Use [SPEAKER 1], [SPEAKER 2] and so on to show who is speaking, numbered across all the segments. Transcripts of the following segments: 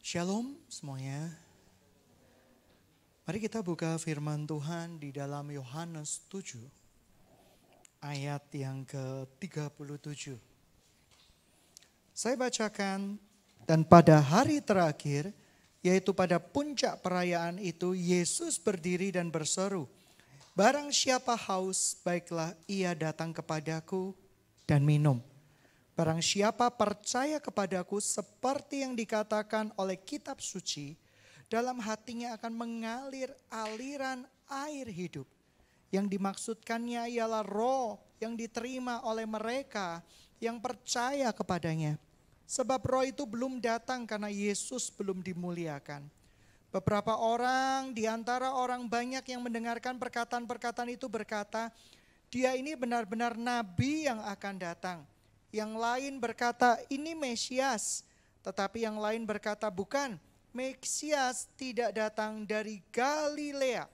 [SPEAKER 1] Shalom semuanya. Mari kita buka firman Tuhan di dalam Yohanes 7 ayat yang ke-37. Saya bacakan, dan pada hari terakhir, yaitu pada puncak perayaan itu, Yesus berdiri dan berseru, "Barang siapa haus, baiklah ia datang kepadaku dan minum. Barang siapa percaya kepadaku seperti yang dikatakan oleh kitab suci, dalam hatinya akan mengalir aliran air hidup. Yang dimaksudkannya ialah roh yang diterima oleh mereka yang percaya kepadanya. Sebab roh itu belum datang karena Yesus belum dimuliakan." Beberapa orang di antara orang banyak yang mendengarkan perkataan-perkataan itu berkata, "Dia ini benar-benar nabi yang akan datang." Yang lain berkata, "Ini Mesias." Tetapi yang lain berkata, "Bukan, Mesias tidak datang dari Galilea.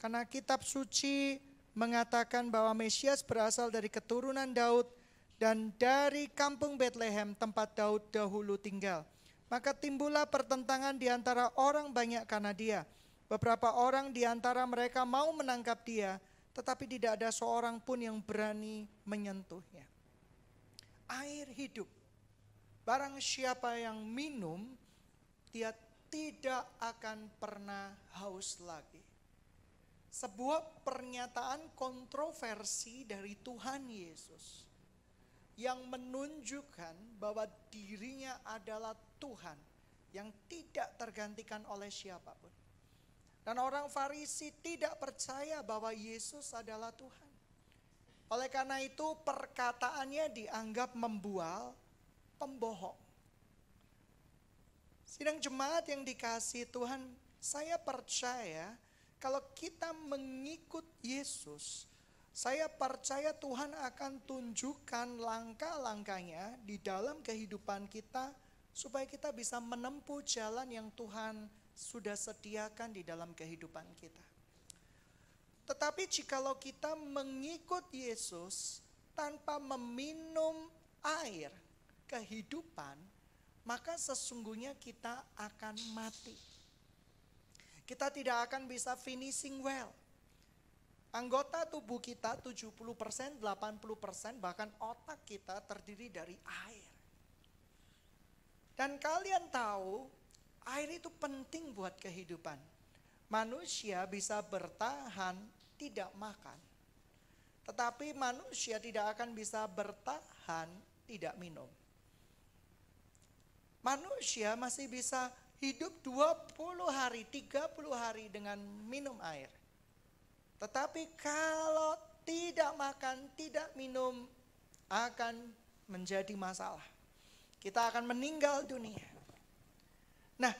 [SPEAKER 1] Karena kitab suci mengatakan bahwa Mesias berasal dari keturunan Daud dan dari kampung Betlehem, tempat Daud dahulu tinggal." Maka timbullah pertentangan di antara orang banyak karena dia. Beberapa orang di antara mereka mau menangkap dia, tetapi tidak ada seorang pun yang berani menyentuhnya. Air hidup. Barang siapa yang minum, dia tidak akan pernah haus lagi. Sebuah pernyataan kontroversi dari Tuhan Yesus yang menunjukkan bahwa dirinya adalah Tuhan yang tidak tergantikan oleh siapapun. Dan orang Farisi tidak percaya bahwa Yesus adalah Tuhan. Oleh karena itu perkataannya dianggap membual, pembohong. Sidang jemaat yang dikasihi Tuhan, saya percaya kalau kita mengikut Yesus, saya percaya Tuhan akan tunjukkan langkah-langkahnya di dalam kehidupan kita supaya kita bisa menempuh jalan yang Tuhan sudah sediakan di dalam kehidupan kita. Tetapi jikalau kita mengikut Yesus tanpa meminum air kehidupan, maka sesungguhnya kita akan mati. Kita tidak akan bisa finishing well. Anggota tubuh kita 70%, 80%, bahkan otak kita terdiri dari air. Dan kalian tahu, air itu penting buat kehidupan. Manusia bisa bertahan tidak makan. Tetapi manusia tidak akan bisa bertahan tidak minum. Manusia masih bisa hidup 20 hari, 30 hari dengan minum air. Tetapi kalau tidak makan, tidak minum, akan menjadi masalah. Kita akan meninggal dunia. Nah,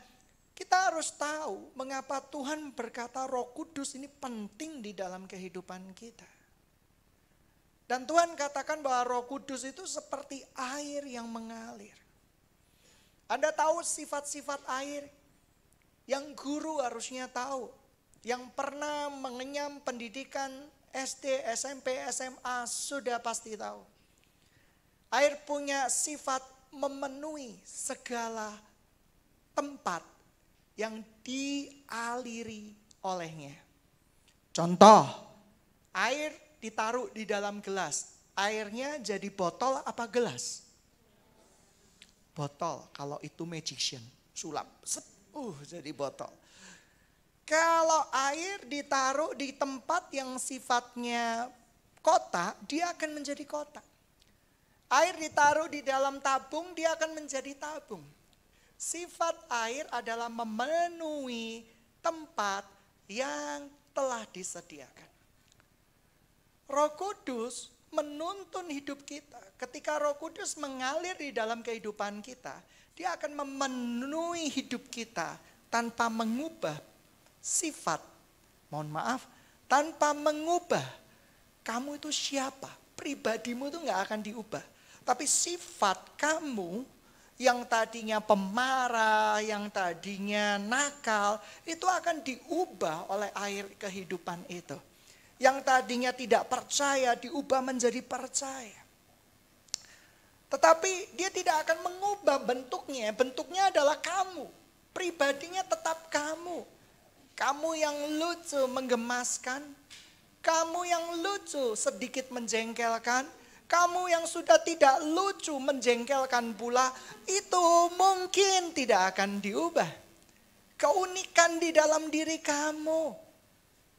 [SPEAKER 1] kita harus tahu mengapa Tuhan berkata Roh Kudus ini penting di dalam kehidupan kita. Dan Tuhan katakan bahwa Roh Kudus itu seperti air yang mengalir. Anda tahu sifat-sifat air yang guru harusnya tahu. Yang pernah mengenyam pendidikan SD, SMP, SMA sudah pasti tahu. Air punya sifat memenuhi segala tempat yang dialiri olehnya. Contoh, air ditaruh di dalam gelas. Airnya jadi botol apa gelas? Botol, kalau itu magician, sulap, jadi botol. Kalau air ditaruh di tempat yang sifatnya kotak, dia akan menjadi kotak. Air ditaruh di dalam tabung, dia akan menjadi tabung. Sifat air adalah memenuhi tempat yang telah disediakan. Roh Kudus menuntun hidup kita. Ketika Roh Kudus mengalir di dalam kehidupan kita, dia akan memenuhi hidup kita tanpa mengubah sifat. Mohon maaf, tanpa mengubah kamu itu siapa. Pribadimu itu gak akan diubah. Tapi sifat kamu yang tadinya pemarah, yang tadinya nakal, itu akan diubah oleh air kehidupan itu. Yang tadinya tidak percaya, diubah menjadi percaya. Tetapi dia tidak akan mengubah bentuknya. Bentuknya adalah kamu. Pribadinya tetap kamu. Kamu yang lucu menggemaskan. Kamu yang lucu sedikit menjengkelkan. Kamu yang sudah tidak lucu menjengkelkan pula. Itu mungkin tidak akan diubah. Keunikan di dalam diri kamu.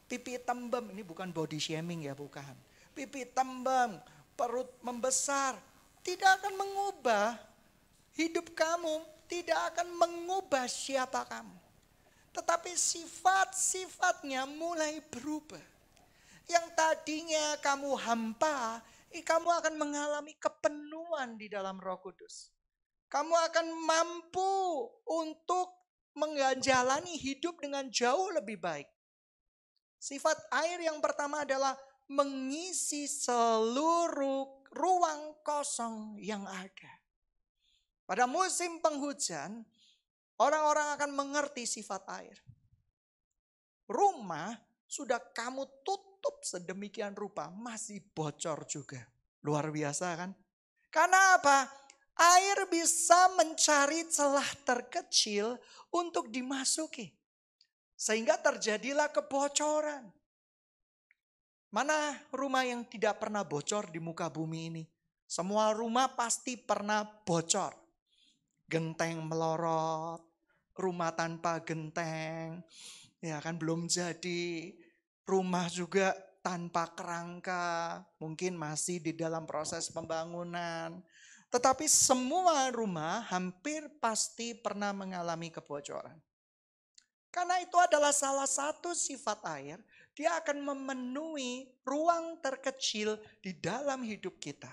[SPEAKER 1] Pipi tembem, ini bukan body shaming ya, bukan. Pipi tembem, perut membesar. Tidak akan mengubah hidup kamu. Tidak akan mengubah siapa kamu. Tetapi sifat-sifatnya mulai berubah. Yang tadinya kamu hampa, kamu akan mengalami kepenuhan di dalam Roh Kudus. Kamu akan mampu untuk menjalani hidup dengan jauh lebih baik. Sifat air yang pertama adalah mengisi seluruh ruang kosong yang ada. Pada musim penghujan, orang-orang akan mengerti sifat air. Rumah sudah kamu tutup sedemikian rupa, masih bocor juga. Luar biasa kan? Karena apa? Air bisa mencari celah terkecil untuk dimasuki. Sehingga terjadilah kebocoran. Mana rumah yang tidak pernah bocor di muka bumi ini? Semua rumah pasti pernah bocor. Genteng melorot, rumah tanpa genteng, ya kan belum jadi. Rumah juga tanpa kerangka, mungkin masih di dalam proses pembangunan. Tetapi semua rumah hampir pasti pernah mengalami kebocoran. Karena itu adalah salah satu sifat air, dia akan memenuhi ruang terkecil di dalam hidup kita.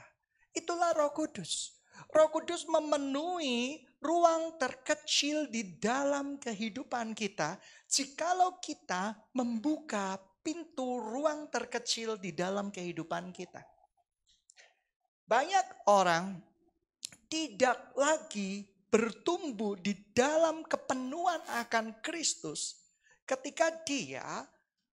[SPEAKER 1] Itulah Roh Kudus. Roh Kudus memenuhi ruang terkecil di dalam kehidupan kita jikalau kita membuka pintu ruang terkecil di dalam kehidupan kita. Banyak orang tidak lagi bertumbuh di dalam kepenuhan akan Kristus ketika dia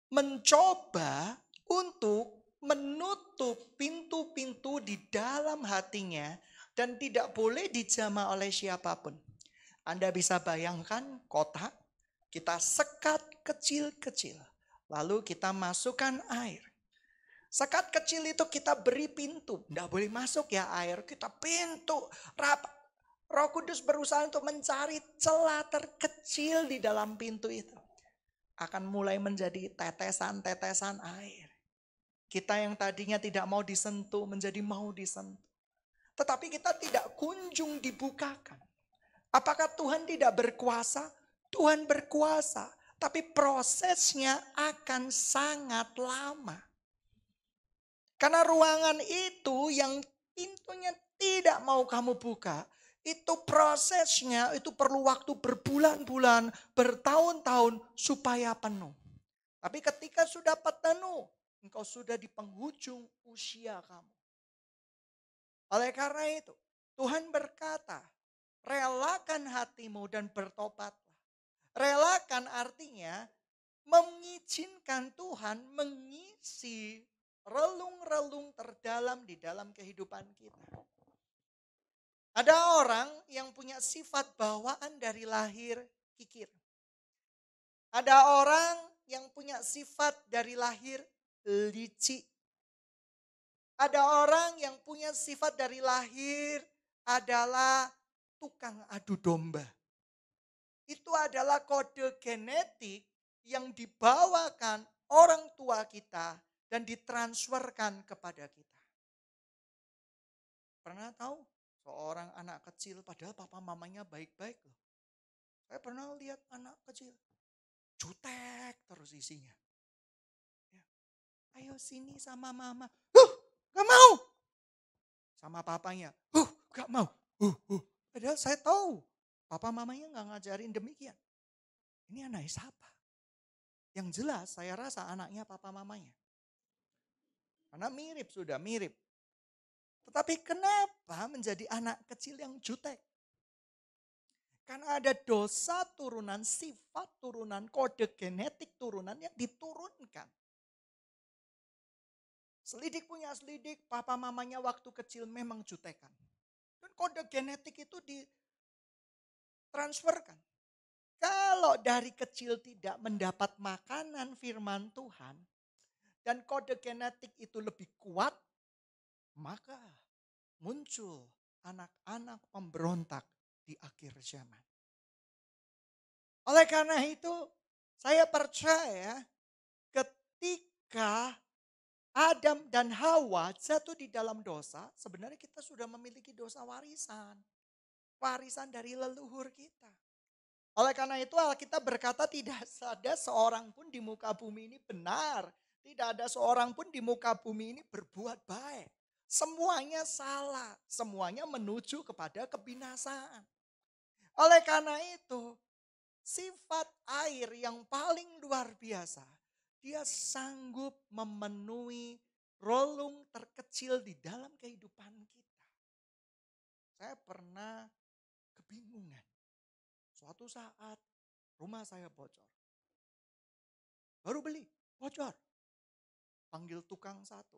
[SPEAKER 1] mencoba untuk menutup pintu-pintu di dalam hatinya dan tidak boleh dijamah oleh siapapun. Anda bisa bayangkan kotak, kita sekat kecil-kecil, lalu kita masukkan air. Sekat kecil itu kita beri pintu, tidak boleh masuk ya air, kita pintu rapat. Roh Kudus berusaha untuk mencari celah terkecil di dalam pintu itu. Akan mulai menjadi tetesan-tetesan air. Kita yang tadinya tidak mau disentuh menjadi mau disentuh. Tetapi kita tidak kunjung dibukakan. Apakah Tuhan tidak berkuasa? Tuhan berkuasa. Tapi prosesnya akan sangat lama. Karena ruangan itu yang pintunya tidak mau kamu buka. Itu prosesnya, itu perlu waktu berbulan-bulan, bertahun-tahun supaya penuh. Tapi ketika sudah penuh, engkau sudah di penghujung usia kamu. Oleh karena itu, Tuhan berkata, relakan hatimu dan bertobatlah. Relakan artinya mengizinkan Tuhan mengisi relung-relung terdalam di dalam kehidupan kita. Ada orang yang punya sifat bawaan dari lahir kikir. Ada orang yang punya sifat dari lahir licik. Ada orang yang punya sifat dari lahir adalah tukang adu domba. Itu adalah kode genetik yang dibawakan orang tua kita dan ditransferkan kepada kita. Pernah tahu? Seorang anak kecil padahal papa mamanya baik-baik loh. Saya pernah lihat anak kecil jutek terus isinya. Ya. Ayo sini sama mama. Gak mau. Sama papanya. Gak mau. Padahal saya tahu papa mamanya gak ngajarin demikian. Ini anak siapa? Yang jelas saya rasa anaknya papa mamanya. Karena mirip, sudah mirip. Tetapi kenapa menjadi anak kecil yang jutek? Karena ada dosa turunan, sifat turunan, kode genetik turunan yang diturunkan. Selidik punya selidik, papa mamanya waktu kecil memang jutekan. Dan kode genetik itu ditransferkan. Kalau dari kecil tidak mendapat makanan firman Tuhan dan kode genetik itu lebih kuat, maka muncul anak-anak pemberontak di akhir zaman. Oleh karena itu, saya percaya ketika Adam dan Hawa jatuh di dalam dosa, sebenarnya kita sudah memiliki dosa warisan. Warisan dari leluhur kita. Oleh karena itu Alkitab berkata tidak ada seorang pun di muka bumi ini benar. Tidak ada seorang pun di muka bumi ini berbuat baik. Semuanya salah. Semuanya menuju kepada kebinasaan. Oleh karena itu, sifat air yang paling luar biasa, dia sanggup memenuhi relung terkecil di dalam kehidupan kita. Saya pernah kebingungan. Suatu saat rumah saya bocor. Baru beli, bocor. Panggil tukang satu,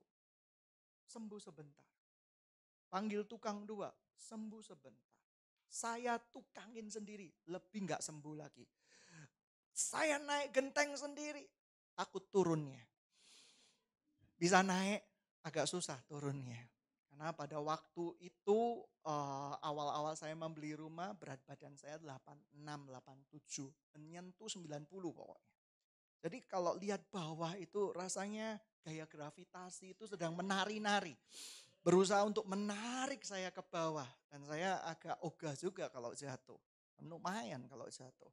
[SPEAKER 1] sembuh sebentar. Panggil tukang dua, sembuh sebentar. Saya tukangin sendiri, lebih nggak sembuh lagi. Saya naik genteng sendiri, takut turunnya. Bisa naik, agak susah turunnya. Karena pada waktu itu awal-awal saya membeli rumah, berat badan saya 86, 87, menyentuh 90 pokoknya. Jadi kalau lihat bawah itu rasanya gaya gravitasi itu sedang menari-nari. Berusaha untuk menarik saya ke bawah. Dan saya agak ogah juga kalau jatuh. Lumayan kalau jatuh.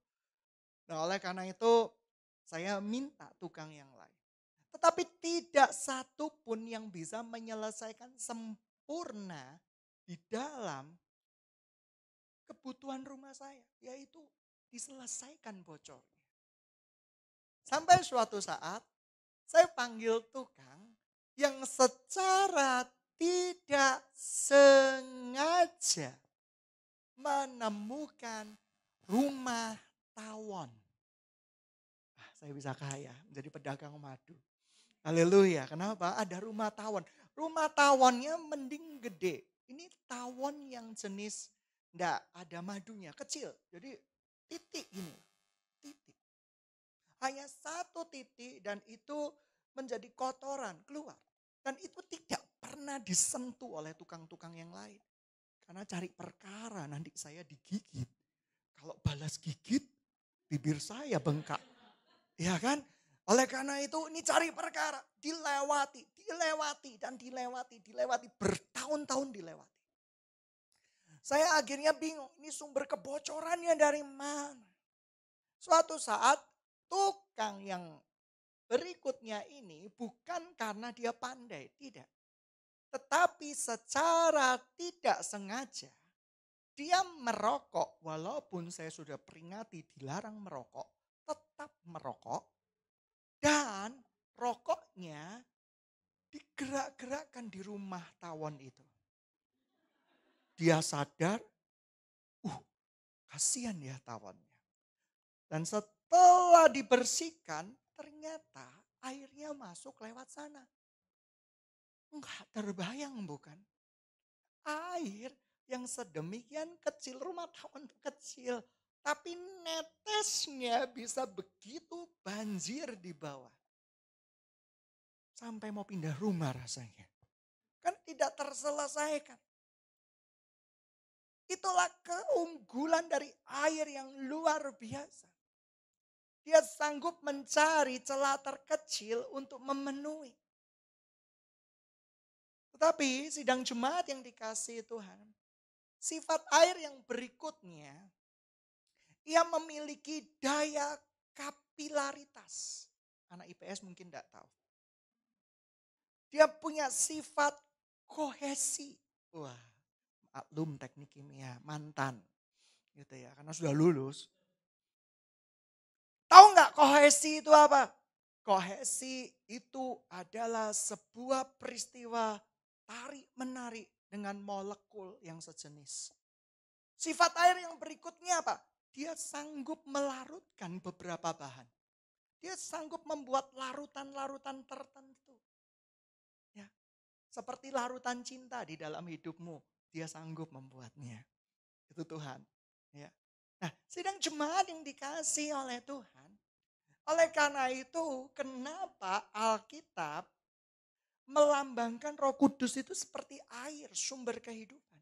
[SPEAKER 1] Nah oleh karena itu saya minta tukang yang lain. Tetapi tidak satu pun yang bisa menyelesaikan sempurna di dalam kebutuhan rumah saya. Yaitu diselesaikan bocornya. Sampai suatu saat saya panggil tukang yang secara tidak sengaja menemukan rumah tawon. Saya bisa kaya menjadi pedagang madu. Haleluya. Kenapa? Ada rumah tawon. Rumah tawonnya mending gede. Ini tawon yang jenis enggak ada madunya, kecil. Jadi titik gini. Titik. Hanya satu titik dan itu menjadi kotoran keluar. Dan itu tidak pernah disentuh oleh tukang-tukang yang lain. Karena cari perkara nanti saya digigit. Kalau balas gigit, bibir saya bengkak. Ya kan? Oleh karena itu ini cari perkara. Dilewati, dan dilewati. Bertahun-tahun dilewati. Saya akhirnya bingung, ini sumber kebocorannya dari mana? Suatu saat tukang yang berikutnya ini bukan karena dia pandai, tidak. Tetapi secara tidak sengaja dia merokok, walaupun saya sudah peringati dilarang merokok, tetap merokok. Dan rokoknya digerak-gerakkan di rumah tawon itu. Dia sadar, kasihan ya tawonnya. Dan setelah dibersihkan, ternyata airnya masuk lewat sana. Enggak terbayang bukan? Air yang sedemikian kecil, rumah tawon kecil. Tapi netesnya bisa begitu banjir di bawah. Sampai mau pindah rumah rasanya. Kan tidak terselesaikan. Itulah keunggulan dari air yang luar biasa. Dia sanggup mencari celah terkecil untuk memenuhi. Tetapi sidang jemaat yang dikasihi Tuhan, sifat air yang berikutnya, ia memiliki daya kapilaritas. Anak IPS mungkin tidak tahu. Dia punya sifat kohesi. Wah, maklum teknik kimia, mantan. Gitu ya, karena sudah lulus. Tahu nggak kohesi itu apa? Kohesi itu adalah sebuah peristiwa tarik-menarik dengan molekul yang sejenis. Sifat air yang berikutnya apa? Dia sanggup melarutkan beberapa bahan. Dia sanggup membuat larutan-larutan tertentu. Ya, seperti larutan cinta di dalam hidupmu. Dia sanggup membuatnya. Itu Tuhan. Ya. Nah, sidang jemaat yang dikasih oleh Tuhan. Oleh karena itu, kenapa Alkitab melambangkan Roh Kudus itu seperti air, sumber kehidupan.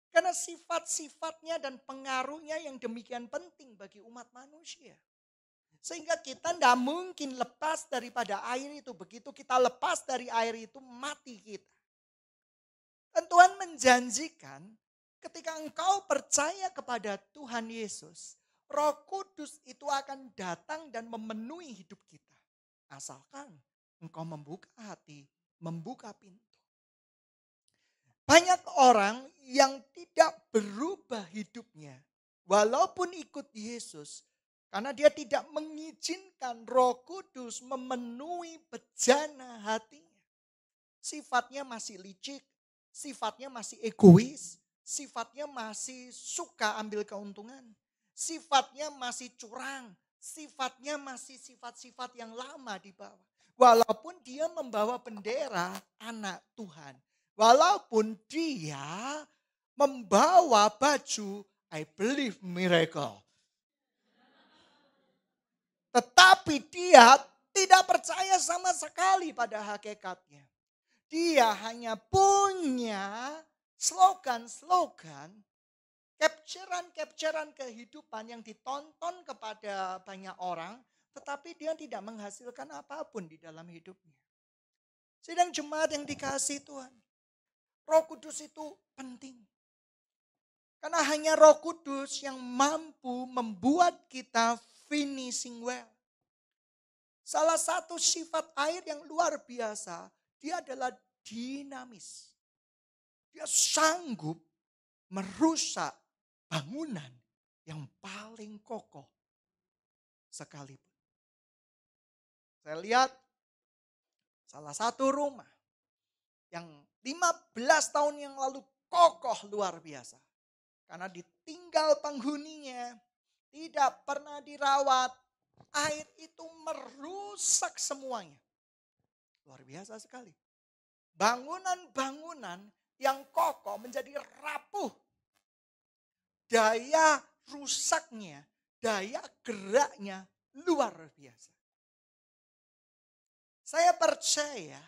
[SPEAKER 1] Karena sifat-sifatnya dan pengaruhnya yang demikian penting bagi umat manusia. Sehingga kita tidak mungkin lepas daripada air itu. Begitu kita lepas dari air itu, mati kita. Dan Tuhan menjanjikan ketika engkau percaya kepada Tuhan Yesus, Roh Kudus itu akan datang dan memenuhi hidup kita. Asalkan engkau membuka hati, membuka pintu. Banyak orang yang tidak berubah hidupnya walaupun ikut Yesus. Karena dia tidak mengizinkan Roh Kudus memenuhi bejana hatinya. Sifatnya masih licik, sifatnya masih egois, sifatnya masih suka ambil keuntungan. Sifatnya masih curang, sifatnya masih sifat-sifat yang lama di bawah. Walaupun dia membawa bendera anak Tuhan. Walaupun dia membawa baju I believe miracle. Tetapi dia tidak percaya sama sekali pada hakikatnya. Dia hanya punya slogan-slogan, capturean kehidupan yang ditonton kepada banyak orang. Tetapi dia tidak menghasilkan apapun di dalam hidupnya. Sidang jemaat yang dikasihi Tuhan. Roh Kudus itu penting. Karena hanya Roh Kudus yang mampu membuat kita finishing well. Salah satu sifat air yang luar biasa, dia adalah dinamis. Dia sanggup merusak bangunan yang paling kokoh sekalipun. Saya lihat salah satu rumah yang 15 tahun yang lalu kokoh luar biasa. Karena ditinggal penghuninya, tidak pernah dirawat, air itu merusak semuanya. Luar biasa sekali. Bangunan-bangunan yang kokoh menjadi rapuh. Daya rusaknya, daya geraknya luar biasa. Saya percaya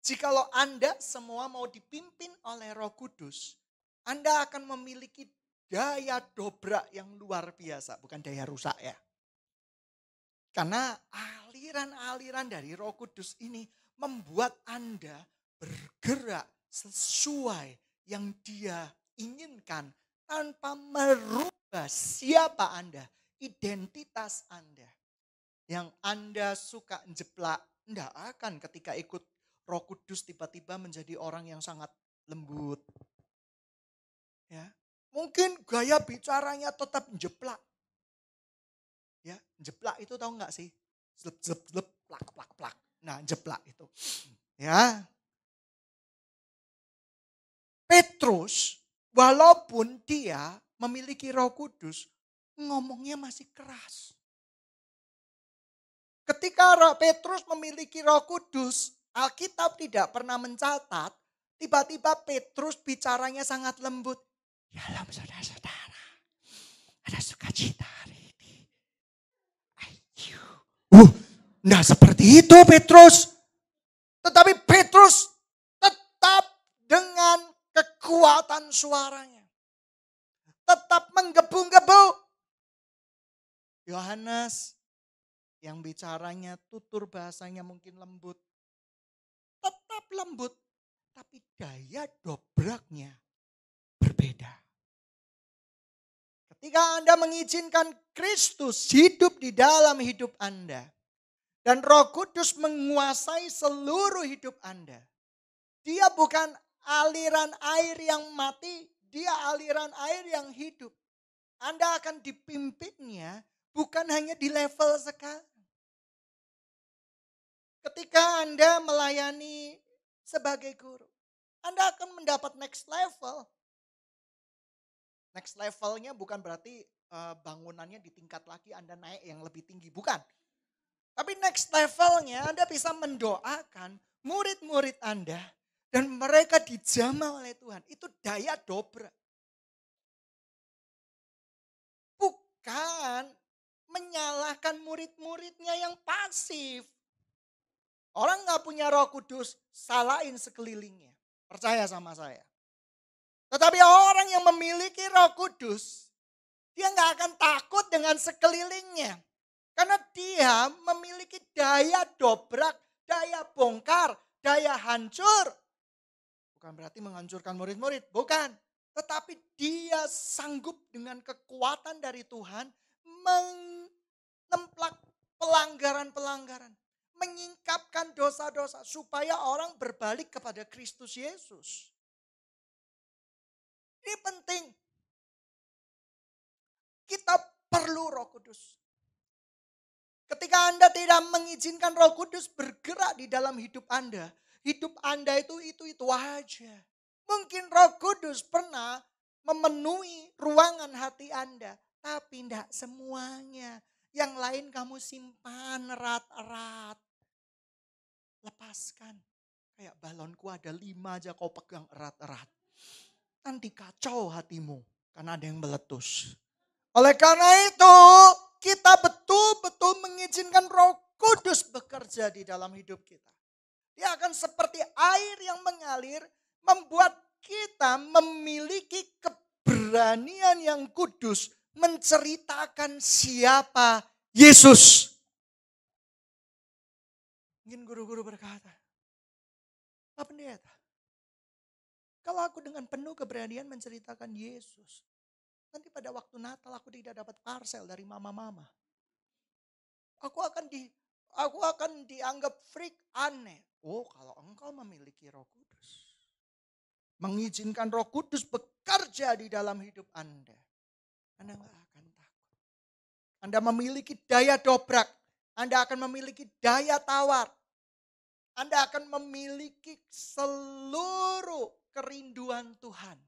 [SPEAKER 1] jikalau Anda semua mau dipimpin oleh Roh Kudus, Anda akan memiliki daya dobrak yang luar biasa. Bukan daya rusak ya. Karena aliran-aliran dari Roh Kudus ini membuat Anda bergerak sesuai yang Dia inginkan tanpa merubah siapa Anda, identitas Anda. Yang Anda suka jeplak, tidak akan ketika ikut Roh Kudus tiba-tiba menjadi orang yang sangat lembut. Ya, mungkin gaya bicaranya tetap jeplak. Ya, jeplak itu tahu nggak sih? Zlep, zlep, zlep, plak, plak, plak. Nah, jeplak itu. Ya. Petrus, walaupun dia memiliki Roh Kudus, ngomongnya masih keras. Ketika Petrus memiliki Roh Kudus, Alkitab tidak pernah mencatat, tiba-tiba Petrus bicaranya sangat lembut. Dalam saudara-saudara, ada sukacita hari ini. Ayo. Nah seperti itu Petrus. Tetapi Petrus tetap dengan kekuatan suaranya. Tetap menggebu-gebu. Yohanes yang bicaranya tutur bahasanya mungkin lembut. Tetap lembut. Tapi daya dobraknya berbeda. Ketika Anda mengizinkan Kristus hidup di dalam hidup Anda. Dan Roh Kudus menguasai seluruh hidup Anda. Dia bukan aliran air yang mati, dia aliran air yang hidup. Anda akan dipimpinnya bukan hanya di level sekarang. Ketika Anda melayani sebagai guru, Anda akan mendapat next level. Next levelnya bukan berarti bangunannya ditingkat lagi, Anda naik yang lebih tinggi, bukan. Tapi next levelnya Anda bisa mendoakan murid-murid Anda dan mereka dijamah oleh Tuhan. Itu daya dobrak. menyalahkan murid-muridnya yang pasif. Orang nggak punya Roh Kudus, salahin sekelilingnya. Percaya sama saya. Tetapi orang yang memiliki Roh Kudus, dia nggak akan takut dengan sekelilingnya. Karena dia memiliki daya dobrak, daya bongkar, daya hancur. Bukan berarti menghancurkan murid-murid, bukan. Tetapi dia sanggup dengan kekuatan dari Tuhan menemplak pelanggaran-pelanggaran. Menyingkapkan dosa-dosa supaya orang berbalik kepada Kristus Yesus. Ini penting. Kita perlu Roh Kudus. Ketika Anda tidak mengizinkan Roh Kudus bergerak di dalam hidup Anda itu aja. Mungkin Roh Kudus pernah memenuhi ruangan hati Anda, tapi tidak semuanya. Yang lain kamu simpan erat-erat. Lepaskan. Kayak balonku ada 5 aja kau pegang erat-erat. Nanti kacau hatimu karena ada yang meletus. Oleh karena itu kita betul-betul mengizinkan Roh Kudus bekerja di dalam hidup kita. Dia akan seperti air yang mengalir membuat kita memiliki keberanian yang kudus menceritakan siapa Yesus. Mungkin guru-guru berkata, Pak Pendeta, kalau aku dengan penuh keberanian menceritakan Yesus, nanti pada waktu Natal aku tidak dapat parsel dari mama-mama. Aku akan dianggap freak, aneh. Oh, kalau engkau memiliki Roh Kudus, mengizinkan Roh Kudus bekerja di dalam hidup Anda nggak akan takut. Anda memiliki daya dobrak, Anda akan memiliki daya tawar. Anda akan memiliki seluruh kerinduan Tuhan.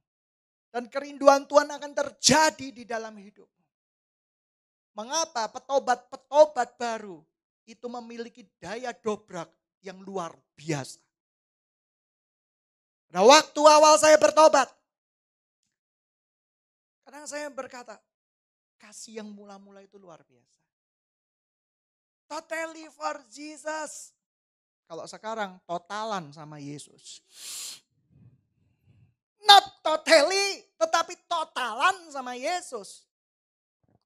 [SPEAKER 1] Dan kerinduan Tuhan akan terjadi di dalam hidupmu. Mengapa petobat-petobat baru itu memiliki daya dobrak yang luar biasa? Pada waktu awal saya bertobat, kadang saya berkata, kasih yang mula-mula itu luar biasa. Totally for Jesus. Kalau sekarang totalan sama Yesus. Not totally, tetapi totalan sama Yesus.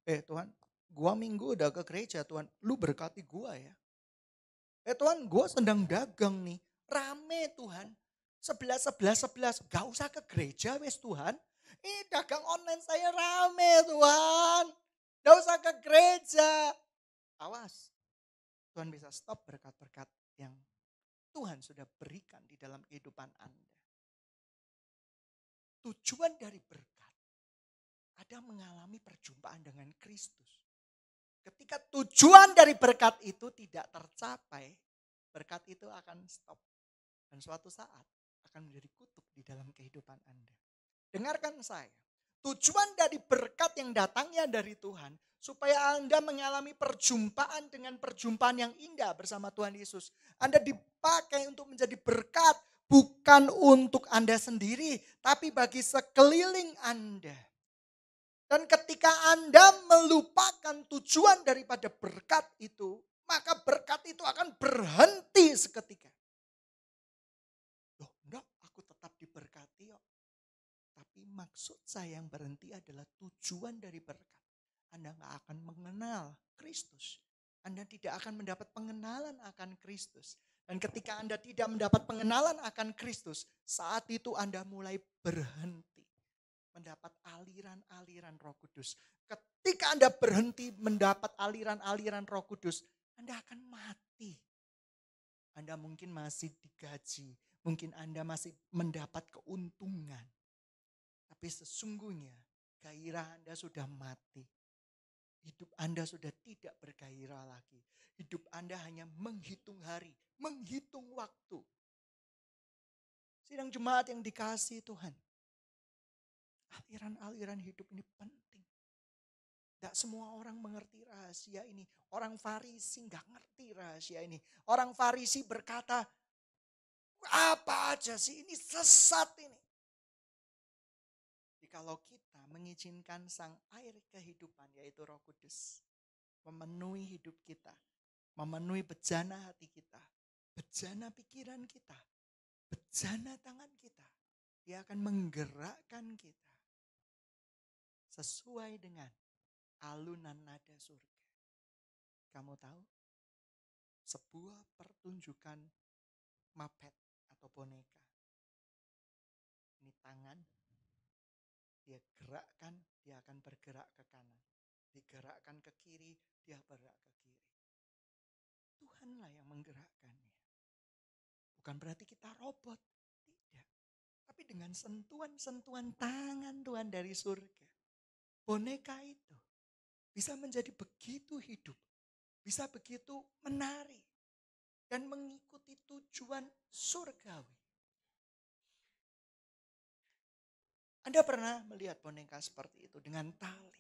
[SPEAKER 1] Tuhan, gua minggu udah ke gereja Tuhan, lu berkati gua ya. Tuhan, gua sedang dagang nih, rame Tuhan. 11, gak usah ke gereja wes Tuhan. Ini dagang online saya rame Tuhan. Gak usah ke gereja. Awas, Tuhan bisa stop berkat-berkat yang Tuhan sudah berikan di dalam kehidupan Anda. Tujuan dari berkat, ada mengalami perjumpaan dengan Kristus. Ketika tujuan dari berkat itu tidak tercapai, berkat itu akan stop. Dan suatu saat akan menjadi kutuk di dalam kehidupan Anda. Dengarkan saya, tujuan dari berkat yang datangnya dari Tuhan, supaya Anda mengalami perjumpaan dengan perjumpaan yang indah bersama Tuhan Yesus. Anda dipakai untuk menjadi berkat, bukan untuk Anda sendiri, tapi bagi sekeliling Anda. Dan ketika Anda melupakan tujuan daripada berkat itu, maka berkat itu akan berhenti seketika. Loh, enggak, aku tetap diberkati kok. Tapi maksud saya yang berhenti adalah tujuan dari berkat. Anda nggak akan mengenal Kristus. Anda tidak akan mendapat pengenalan akan Kristus. Dan ketika Anda tidak mendapat pengenalan akan Kristus, saat itu Anda mulai berhenti mendapat aliran-aliran Roh Kudus. Ketika Anda berhenti mendapat aliran-aliran Roh Kudus, Anda akan mati. Anda mungkin masih digaji, mungkin Anda masih mendapat keuntungan. Tapi sesungguhnya gairah Anda sudah mati. Hidup Anda sudah tidak bergairah lagi. Hidup Anda hanya menghitung hari, menghitung waktu. Sidang jemaat yang dikasihi Tuhan. Aliran-aliran hidup ini penting. Tidak semua orang mengerti rahasia ini. Orang Farisi nggak ngerti rahasia ini. Orang Farisi berkata, apa aja sih ini sesat ini. Jadi kalau kita mengizinkan sang air kehidupan yaitu Roh Kudus. memenuhi hidup kita, memenuhi bejana hati kita, bejana pikiran kita, bejana tangan kita. Dia akan menggerakkan kita sesuai dengan alunan nada surga. Kamu tahu, sebuah pertunjukan mapet atau boneka. Ini tangan, dia gerakkan, dia akan bergerak ke kanan. Digerakkan ke kiri, dia bergerak ke kiri. Tuhanlah yang menggerakkannya. Bukan berarti kita robot, tidak. Tapi dengan sentuhan-sentuhan tangan Tuhan dari surga. Boneka itu bisa menjadi begitu hidup, bisa begitu menarik, dan mengikuti tujuan surgawi. Anda pernah melihat boneka seperti itu dengan tali.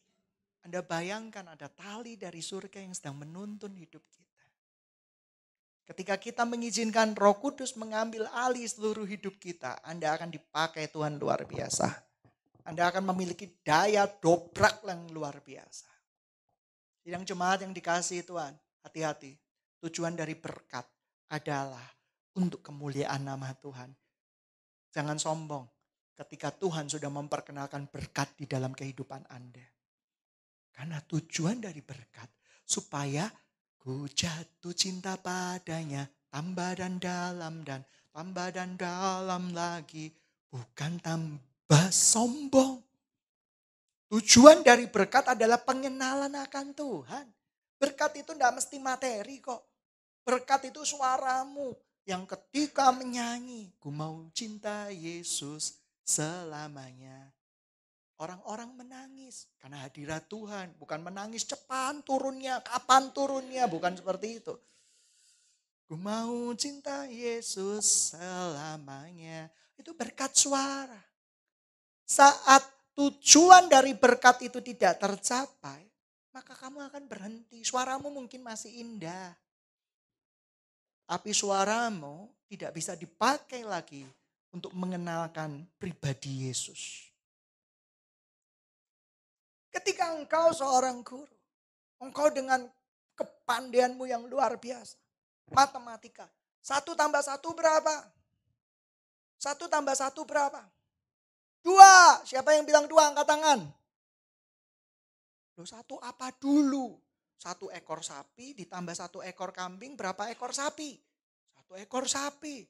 [SPEAKER 1] Anda bayangkan ada tali dari surga yang sedang menuntun hidup kita. Ketika kita mengizinkan Roh Kudus mengambil alih seluruh hidup kita, Anda akan dipakai Tuhan luar biasa. Anda akan memiliki daya dobrak yang luar biasa. Sidang jemaat yang dikasihi Tuhan, hati-hati. Tujuan dari berkat adalah untuk kemuliaan nama Tuhan. Jangan sombong ketika Tuhan sudah memperkenalkan berkat di dalam kehidupan Anda. Karena tujuan dari berkat supaya ku jatuh cinta padanya, tambah dan dalam lagi, bukan tambah sombong. Tujuan dari berkat adalah pengenalan akan Tuhan. Berkat itu tidak mesti materi kok. Berkat itu suaramu yang ketika menyanyi, ku mau cinta Yesus selamanya. Orang-orang menangis karena hadirat Tuhan. Bukan menangis cepat turunnya, kapan turunnya. Bukan seperti itu. Ku mau cinta Yesus selamanya. Itu berkat suara. Saat tujuan dari berkat itu tidak tercapai, maka kamu akan berhenti. Suaramu mungkin masih indah. Tapi suaramu tidak bisa dipakai lagi untuk mengenalkan pribadi Yesus. Ketika engkau seorang guru, engkau dengan kepandaianmu yang luar biasa. Matematika. 1 tambah 1 berapa? 1 tambah 1 berapa? 2. Siapa yang bilang 2? Angkat tangan. Loh, 1 apa dulu? 1 ekor sapi ditambah 1 ekor kambing, berapa ekor sapi? 1 ekor sapi.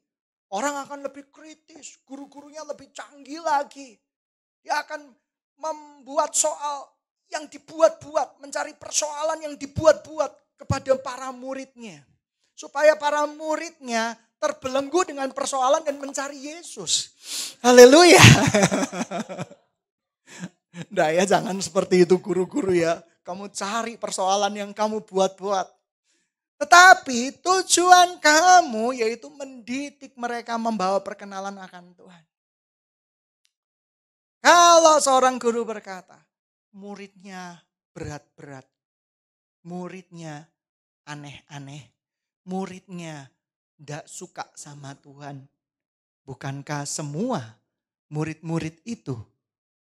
[SPEAKER 1] Orang akan lebih kritis, guru-gurunya lebih canggih lagi. Dia akan membuat soal yang dibuat-buat, mencari persoalan yang dibuat-buat kepada para muridnya. Supaya para muridnya terbelenggu dengan persoalan dan mencari Yesus. Haleluya. Nah ya, jangan seperti itu guru-guru ya. Kamu cari persoalan yang kamu buat-buat. Tetapi tujuan kamu yaitu mendidik mereka membawa perkenalan akan Tuhan. Kalau seorang guru berkata, muridnya berat-berat, muridnya aneh-aneh, muridnya tidak suka sama Tuhan. Bukankah semua murid-murid itu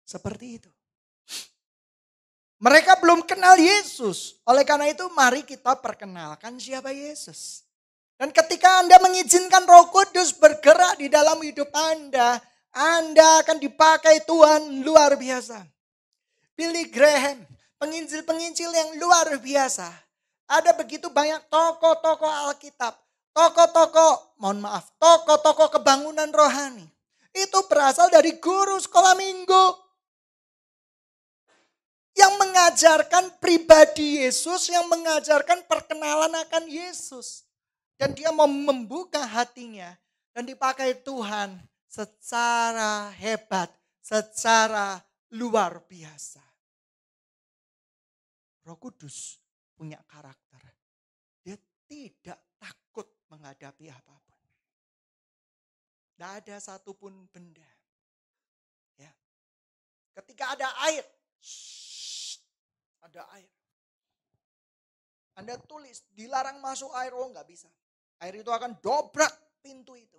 [SPEAKER 1] seperti itu? Mereka belum kenal Yesus. Oleh karena itu mari kita perkenalkan siapa Yesus. Dan ketika Anda mengizinkan Roh Kudus bergerak di dalam hidup Anda akan dipakai Tuhan luar biasa. Billy Graham, penginjil-penginjil yang luar biasa. Ada begitu banyak tokoh-tokoh Alkitab. Tokoh-tokoh kebangunan rohani. Itu berasal dari guru sekolah minggu. Yang mengajarkan pribadi Yesus, yang mengajarkan perkenalan akan Yesus. Dan dia mau membuka hatinya dan dipakai Tuhan secara hebat, secara luar biasa. Roh Kudus punya karakter. Dia tidak takut menghadapi apapun. Tidak ada satupun benda. Ya. Ketika ada air, ada air. Anda tulis, dilarang masuk air, oh nggak bisa. Air itu akan dobrak pintu itu.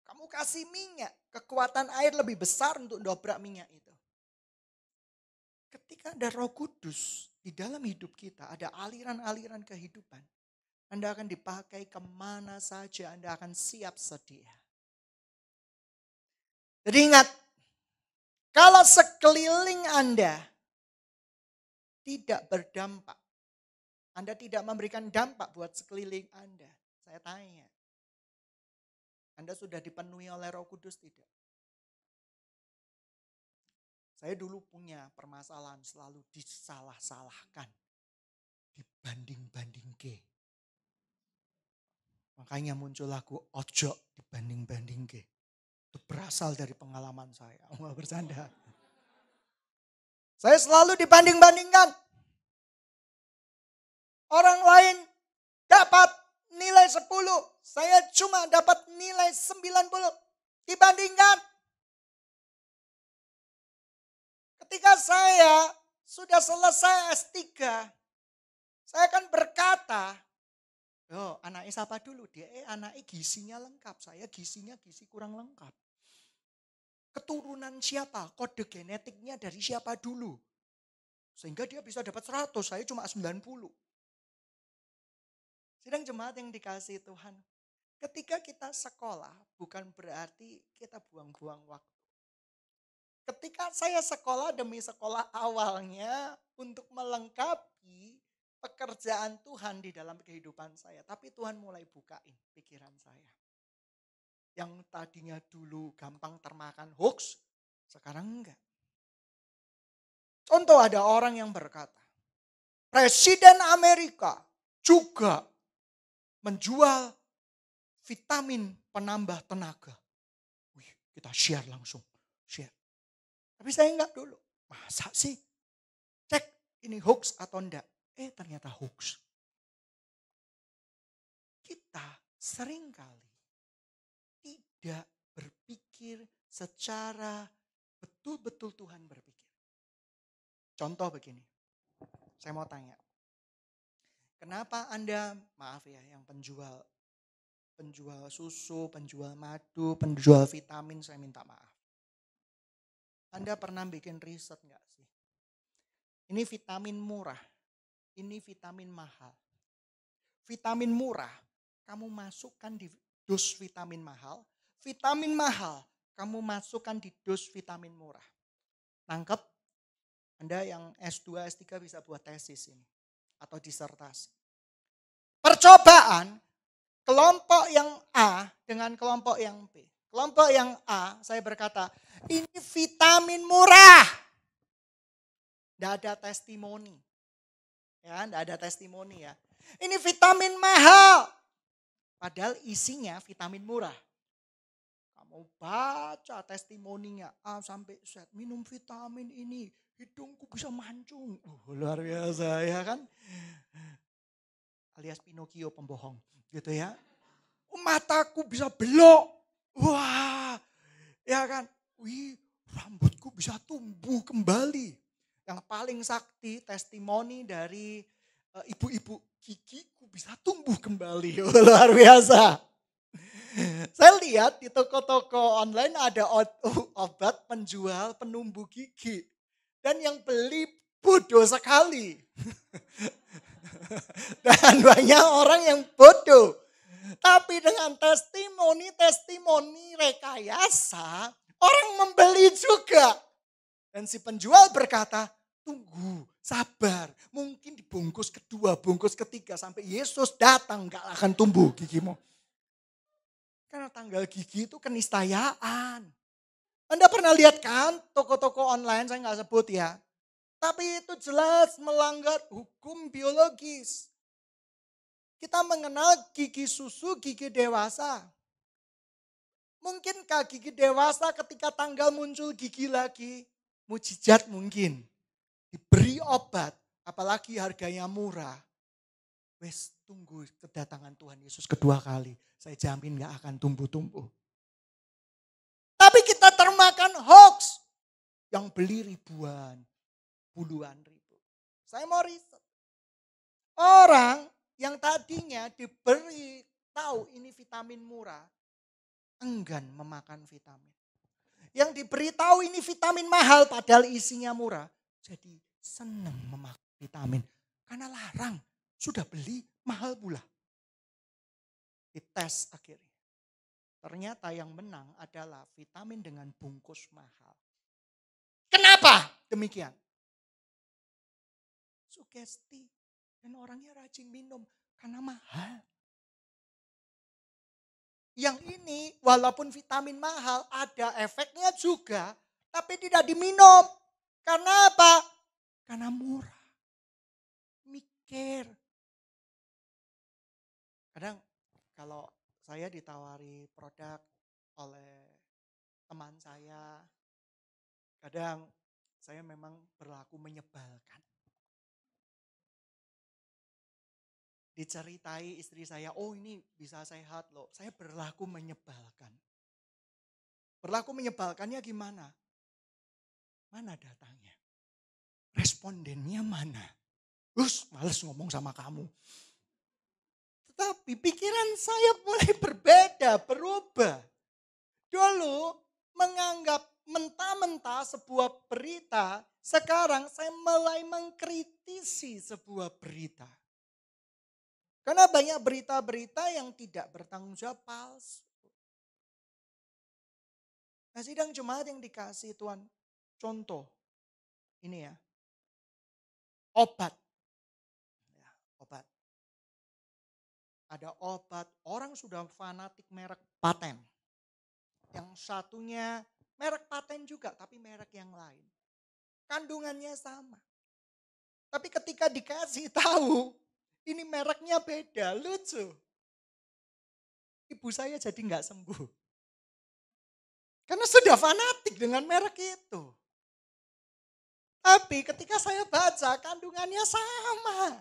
[SPEAKER 1] Kamu kasih minyak, kekuatan air lebih besar untuk dobrak minyak itu. Ketika ada Roh Kudus, Di dalam hidup kita ada aliran-aliran kehidupan. Anda akan dipakai kemana saja, Anda akan siap sedia. Jadi ingat, kalau sekeliling Anda tidak berdampak, Anda tidak memberikan dampak buat sekeliling Anda, saya tanya, Anda sudah dipenuhi oleh Roh Kudus tidak? Saya dulu punya permasalahan selalu disalah-salahkan, dibanding-bandingke. Makanya muncul lagu Ojo dibanding-bandingke. Itu berasal dari pengalaman saya. Nggak bercanda. Saya selalu dibanding-bandingkan. Orang lain dapat nilai 10. Saya cuma dapat nilai 90. Dibandingkan. Ketika saya sudah selesai S3. Saya akan berkata, oh, anaknya siapa dulu? Dia anaknya gizinya lengkap. Saya gizi kurang lengkap. Keturunan siapa? Kode genetiknya dari siapa dulu? Sehingga dia bisa dapat 100, saya cuma 90. Sidang jemaat yang dikasihi Tuhan. Ketika kita sekolah bukan berarti kita buang-buang waktu. Ketika saya sekolah demi sekolah awalnya untuk melengkapi pekerjaan Tuhan di dalam kehidupan saya. Tapi Tuhan mulai bukain pikiran saya. Yang tadinya dulu gampang termakan hoax, sekarang enggak. Contoh ada orang yang berkata, Presiden Amerika juga menjual vitamin penambah tenaga. Wih, kita share langsung. Share. Tapi saya enggak dulu. Masa sih? Cek ini hoax atau enggak. Ternyata hoax. Kita seringkali tidak berpikir secara betul-betul Tuhan berpikir. Contoh begini. Saya mau tanya. Kenapa Anda, maaf ya, yang penjual susu, penjual madu, penjual vitamin, saya minta maaf. Anda pernah bikin riset enggak sih? Ini vitamin murah, ini vitamin mahal. Vitamin murah, kamu masukkan di dus vitamin mahal. Vitamin mahal, kamu masukkan di dus vitamin murah. Nangkep? Anda yang S2, S3 bisa buat tesis ini. Atau disertasi. Percobaan kelompok yang A dengan kelompok yang B. Kelompok yang A, saya berkata, ini vitamin murah. Tidak ada testimoni. Ya, tidak ada testimoni ya. Ini vitamin mahal. Padahal isinya vitamin murah. Kamu baca testimoninya A sampai Z. Minum vitamin ini, hidungku bisa mancung. Luar biasa ya kan. Alias Pinocchio pembohong gitu ya. Mataku bisa belok. Wah, ya kan. Wih, rambutku bisa tumbuh kembali. Yang paling sakti testimoni dari ibu-ibu, gigiku bisa tumbuh kembali. Luar biasa. Saya lihat di toko-toko online ada obat penjual penumbuh gigi. Dan yang beli bodoh sekali. Dan banyak orang yang bodoh. Tapi dengan testimoni rekayasa, orang membeli juga. Dan si penjual berkata, tunggu, sabar. Mungkin di bungkus kedua, bungkus ketiga, sampai Yesus datang gak akan tumbuh gigimu. Karena tanggal gigi itu keniscayaan. Anda pernah lihat kan toko-toko online, saya gak sebut ya. Tapi itu jelas melanggar hukum biologis. Kita mengenal gigi susu, gigi dewasa. Mungkinkah gigi dewasa ketika tanggal muncul gigi lagi? Mujizat mungkin. Diberi obat, apalagi harganya murah. Wes tunggu kedatangan Tuhan Yesus kedua kali. Saya jamin gak akan tumbuh-tumbuh. Tapi kita termakan hoax. Yang beli ribuan, puluhan ribu. Saya mau riset. Orang yang tadinya diberi tahu ini vitamin murah, enggan memakan vitamin. Yang diberi tahu ini vitamin mahal padahal isinya murah, jadi senang memakan vitamin. Karena larang, sudah beli mahal pula. Dites akhirnya. Ternyata yang menang adalah vitamin dengan bungkus mahal. Kenapa demikian? Sugesti. Dan orangnya rajin minum karena mahal. Yang ini walaupun vitamin mahal ada efeknya juga. Tapi tidak diminum. Karena apa? Karena murah. Mikir. Kadang kalau saya ditawari produk oleh teman saya, kadang saya memang berlaku menyebalkan. Diceritai istri saya, oh ini bisa sehat loh. Saya berlaku menyebalkan. Berlaku menyebalkannya gimana? Mana datanya? Respondennya mana? Males ngomong sama kamu. Tetapi pikiran saya mulai berbeda, berubah. Dulu menganggap mentah-mentah sebuah berita, sekarang saya mulai mengkritisi sebuah berita. Karena banyak berita-berita yang tidak bertanggung jawab palsu. Nah, sidang jemaat yang dikasih Tuhan, contoh ini ya, obat. Ya, obat. Ada obat, orang sudah fanatik merek paten. Yang satunya merek paten juga, tapi merek yang lain. Kandungannya sama. Tapi ketika dikasih tahu, ini mereknya beda, lucu. Ibu saya jadi nggak sembuh. Karena sudah fanatik dengan merek itu. Tapi ketika saya baca kandungannya sama.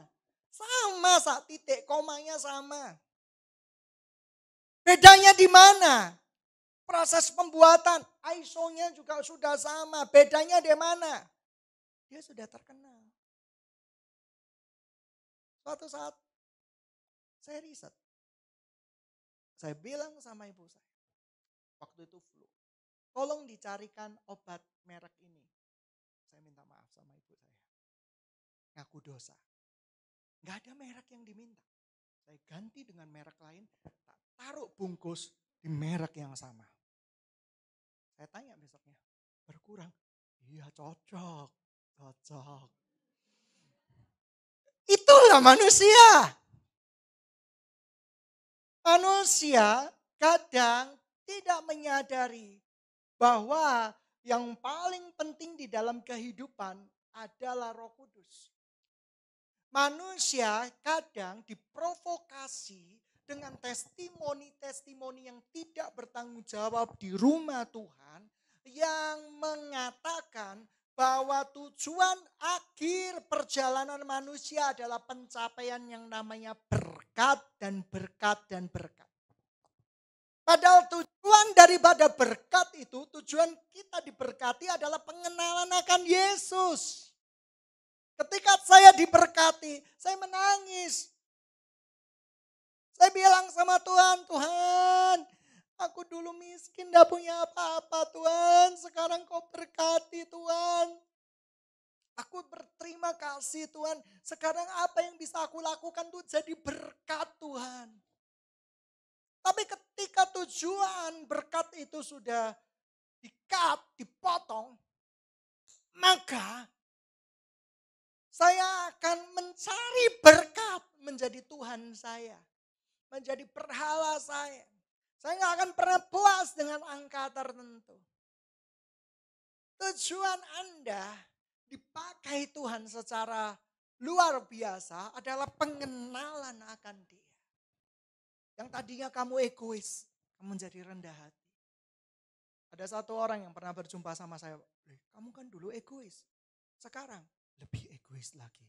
[SPEAKER 1] Sama, saat titik komanya sama. Bedanya di mana? Proses pembuatan, ISO-nya juga sudah sama. Bedanya di mana? Dia sudah terkenal. Suatu saat saya riset. Saya bilang sama ibu saya. Waktu itu flu. Tolong dicarikan obat merek ini. Saya minta maaf sama ibu saya. Ngaku dosa. Nggak ada merek yang diminta. Saya ganti dengan merek lain. Tak taruh bungkus di merek yang sama. Saya tanya besoknya. Berkurang? Iya cocok. Cocok. Itulah manusia. Manusia kadang tidak menyadari bahwa yang paling penting di dalam kehidupan adalah Roh Kudus. Manusia kadang diprovokasi dengan testimoni-testimoni yang tidak bertanggung jawab di rumah Tuhan yang mengatakan bahwa tujuan akhir perjalanan manusia adalah pencapaian yang namanya berkat dan berkat dan berkat. Padahal tujuan daripada berkat itu, tujuan kita diberkati adalah pengenalan akan Yesus. Ketika saya diberkati, saya menangis. Saya bilang sama Tuhan, Tuhan, aku dulu miskin, gak punya apa-apa Tuhan. Sekarang kau berkati Tuhan. Aku berterima kasih Tuhan. Sekarang apa yang bisa aku lakukan tuh jadi berkat Tuhan. Tapi ketika tujuan berkat itu sudah di-cut, dipotong, maka saya akan mencari berkat menjadi Tuhan saya. Menjadi berhala saya. Saya nggak akan pernah puas dengan angka tertentu. Tujuan Anda dipakai Tuhan secara luar biasa adalah pengenalan akan Dia. Yang tadinya kamu egois, kamu menjadi rendah hati. Ada satu orang yang pernah berjumpa sama saya, kamu kan dulu egois, sekarang lebih egois lagi.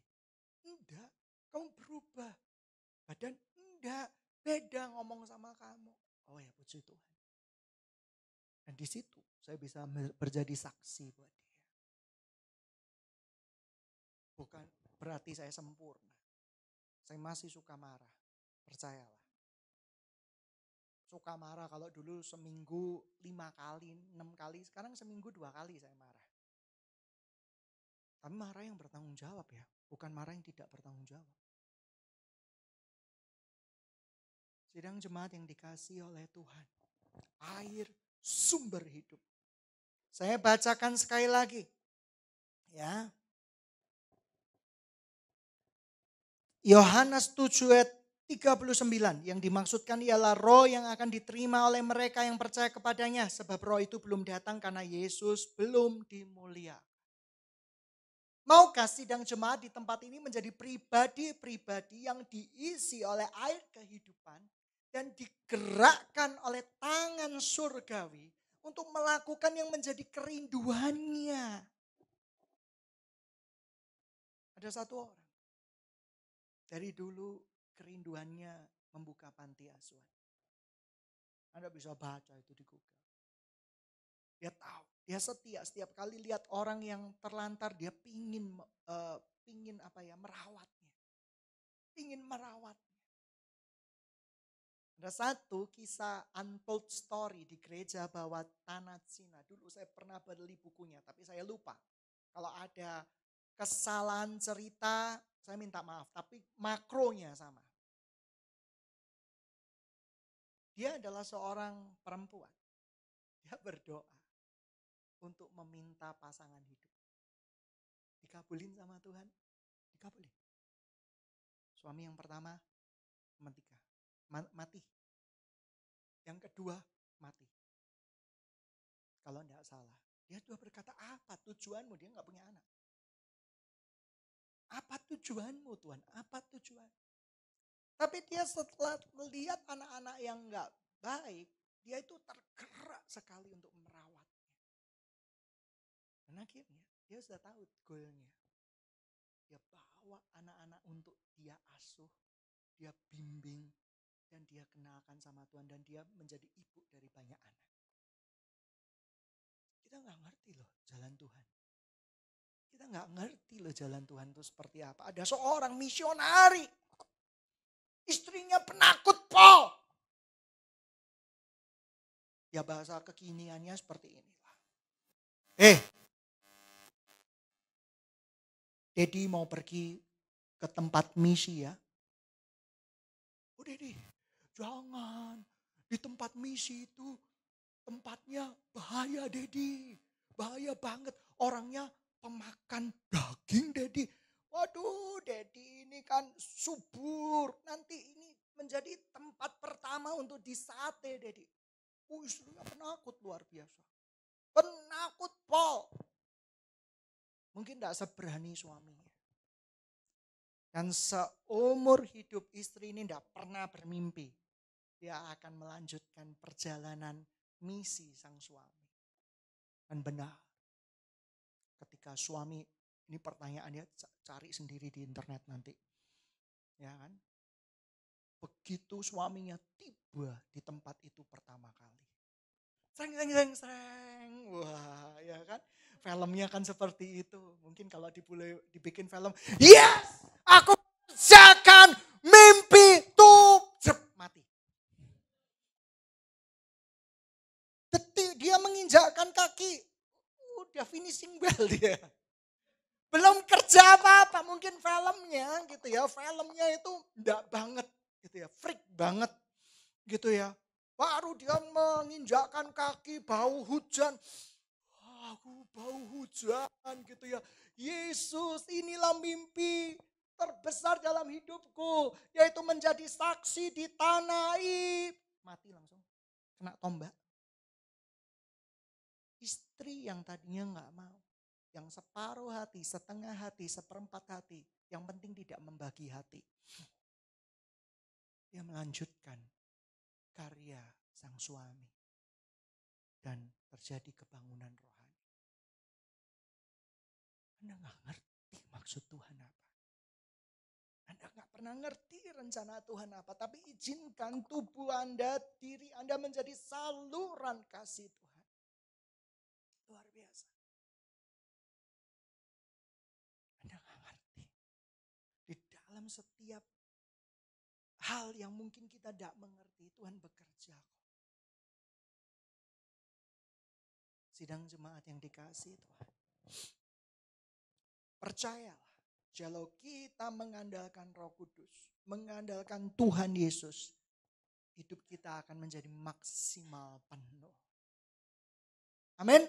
[SPEAKER 1] Enggak, kamu berubah. Badan enggak, beda ngomong sama kamu. Oh ya puji Tuhan. Dan di situ saya bisa berjadi saksi buat dia. Bukan berarti saya sempurna. Saya masih suka marah, percayalah. Suka marah kalau dulu seminggu 5 kali, 6 kali, sekarang seminggu 2 kali saya marah. Tapi marah yang bertanggung jawab ya, bukan bukan marah yang tidak bertanggung jawab. Sidang jemaat yang dikasihi oleh Tuhan. Air sumber hidup. Saya bacakan sekali lagi. Ya. Yohanes 7 ayat 39 yang dimaksudkan ialah roh yang akan diterima oleh mereka yang percaya kepadanya. Sebab roh itu belum datang karena Yesus belum dimuliakan. Maukah sidang jemaat di tempat ini menjadi pribadi-pribadi yang diisi oleh air kehidupan dan digerakkan oleh tangan surgawi untuk melakukan yang menjadi kerinduannya. Ada satu orang dari dulu kerinduannya membuka panti asuhan. Anda bisa baca itu di Google. Dia tahu, dia setia setiap kali lihat orang yang terlantar, dia pingin merawatnya. Pingin merawatnya. Ada satu kisah untold story di gereja bawah tanah Cina. Dulu saya pernah beli bukunya, tapi saya lupa. Kalau ada kesalahan cerita, saya minta maaf. Tapi makronya sama. Dia adalah seorang perempuan. Dia berdoa untuk meminta pasangan hidup. Dikabulin sama Tuhan. Dikabulin. Suami yang pertama mati. Yang kedua mati. Kalau tidak salah. Dia juga berkata, apa tujuanmu? Dia nggak punya anak. Apa tujuanmu Tuhan? Apa tujuan? Tapi dia setelah melihat anak-anak yang nggak baik, dia itu tergerak sekali untuk merawatnya. Dan akhirnya dia sudah tahu goalnya. Dia bawa anak-anak untuk dia asuh, dia bimbing, dan dia kenalkan sama Tuhan. Dan dia menjadi ibu dari banyak anak. Kita nggak ngerti loh jalan Tuhan. Kita nggak ngerti loh jalan Tuhan itu seperti apa. Ada seorang misionari. Istrinya penakut Paul. Ya bahasa kekiniannya seperti inilah. Dedi mau pergi ke tempat misi ya. Oh Dedi, jangan. Di tempat misi itu tempatnya bahaya Dedi. Bahaya banget. Orangnya pemakan daging Dedi. Waduh Dedi ini kan subur. Nanti ini menjadi tempat pertama untuk disate Dedi. Istrinya penakut luar biasa. Penakut Paul. Mungkin tidak seberani suaminya. Dan seumur hidup istri ini tidak pernah bermimpi. Dia akan melanjutkan perjalanan misi sang suami. Dan benar. Ketika suami, ini pertanyaannya cari sendiri di internet nanti. Ya kan? Begitu suaminya tiba di tempat itu pertama kali. Sreng. Wah ya kan. Filmnya kan seperti itu. Mungkin kalau dibikin film. Yes! Aku kerjakan mimpi tuh. Mati. Detik dia menginjakkan kaki. Udah finishing bell dia. Belum kerja apa-apa. Mungkin filmnya gitu ya. Filmnya itu enggak banget gitu ya. Freak banget gitu ya. Baru dia menginjakkan kaki bau hujan. Aku bau hujan gitu ya. Yesus inilah mimpi terbesar dalam hidupku. Yaitu menjadi saksi di tanah ini. Mati langsung. Kena tombak. Istri yang tadinya gak mau. Yang separuh hati, setengah hati, seperempat hati. Yang penting tidak membagi hati. Dia melanjutkan karya sang suami. Dan terjadi kebangunan rohani. Anda gak ngerti maksud Tuhan apa. Anda gak pernah ngerti rencana Tuhan apa. Tapi izinkan tubuh Anda, diri Anda menjadi saluran kasih Tuhan. Luar biasa. Anda gak ngerti. Di dalam setiap hal yang mungkin kita tidak mengerti, Tuhan bekerja. Sidang jemaat yang dikasihi Tuhan. Percayalah, Kalau kita mengandalkan Roh Kudus, mengandalkan Tuhan Yesus, hidup kita akan menjadi maksimal penuh. Amin.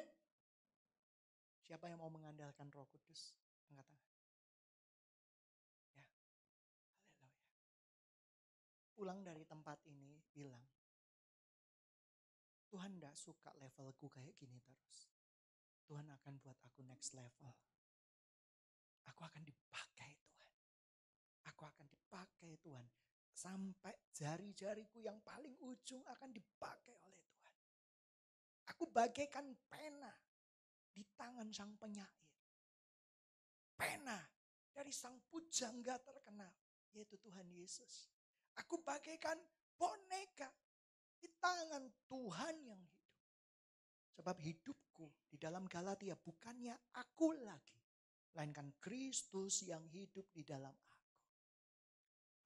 [SPEAKER 1] Siapa yang mau mengandalkan Roh Kudus? Angkat tangan. Ya. Haleluya. Pulang dari tempat ini bilang, Tuhan gak suka levelku kayak gini terus. Tuhan akan buat aku next level. Aku akan dipakai Tuhan. Aku akan dipakai Tuhan. Sampai jari-jariku yang paling ujung akan dipakai oleh Tuhan. Aku bagaikan pena di tangan sang penyair. Pena dari sang pujangga terkenal, yaitu Tuhan Yesus. Aku bagaikan boneka di tangan Tuhan yang hidup. Sebab hidupku di dalam Galatia bukannya aku lagi, melainkan Kristus yang hidup di dalam aku.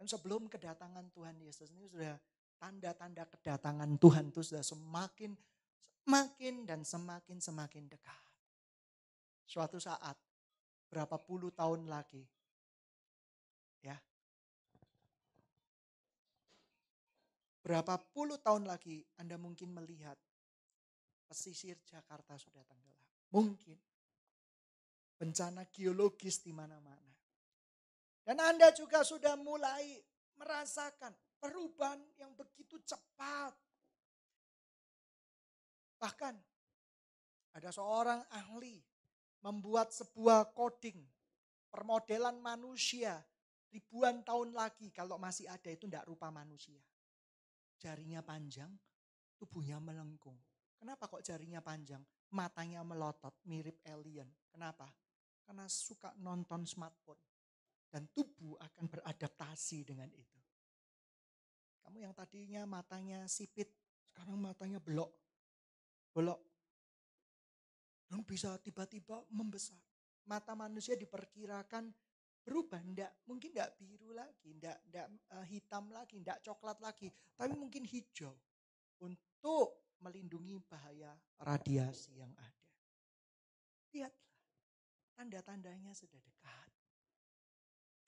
[SPEAKER 1] Dan sebelum kedatangan Tuhan Yesus ini sudah tanda-tanda kedatangan Tuhan itu sudah semakin dekat. Suatu saat, berapa puluh tahun lagi, ya, berapa puluh tahun lagi Anda mungkin melihat pesisir Jakarta sudah tenggelam. Mungkin bencana geologis di mana-mana. Dan Anda juga sudah mulai merasakan perubahan yang begitu cepat. Bahkan ada seorang ahli membuat sebuah coding permodelan manusia ribuan tahun lagi kalau masih ada itu tidak rupa manusia. Jarinya panjang, tubuhnya melengkung. Kenapa kok jarinya panjang? Matanya melotot, mirip alien. Kenapa? Karena suka nonton smartphone. Dan tubuh akan beradaptasi dengan itu. Kamu yang tadinya matanya sipit, sekarang matanya belok. Dan bisa tiba-tiba membesar. Mata manusia diperkirakan berubah. Mungkin tidak biru lagi, tidak hitam lagi, tidak coklat lagi. Tapi mungkin hijau. Untuk melindungi bahaya radiasi yang ada. Lihatlah, tanda-tandanya sudah dekat.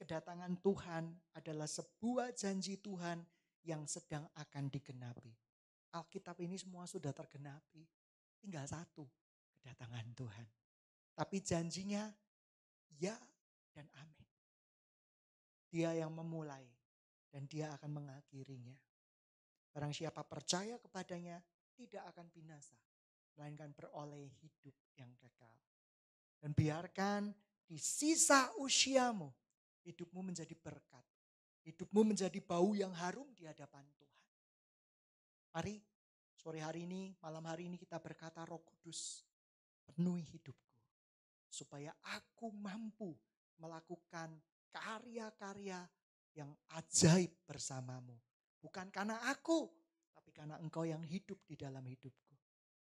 [SPEAKER 1] Kedatangan Tuhan adalah sebuah janji Tuhan yang sedang akan digenapi. Alkitab ini semua sudah tergenapi. Tinggal satu, kedatangan Tuhan. Tapi janjinya ya dan amin. Dia yang memulai dan dia akan mengakhirinya. Barang siapa percaya kepadanya tidak akan binasa, melainkan beroleh hidup yang kekal. Dan biarkan di sisa usiamu, hidupmu menjadi berkat. Hidupmu menjadi bau yang harum di hadapan Tuhan. Mari sore hari ini, malam hari ini kita berkata, Roh Kudus, penuhi hidupku. Supaya aku mampu melakukan karya-karya yang ajaib bersamamu. Bukan karena aku, tapi karena Engkau yang hidup di dalam hidupku.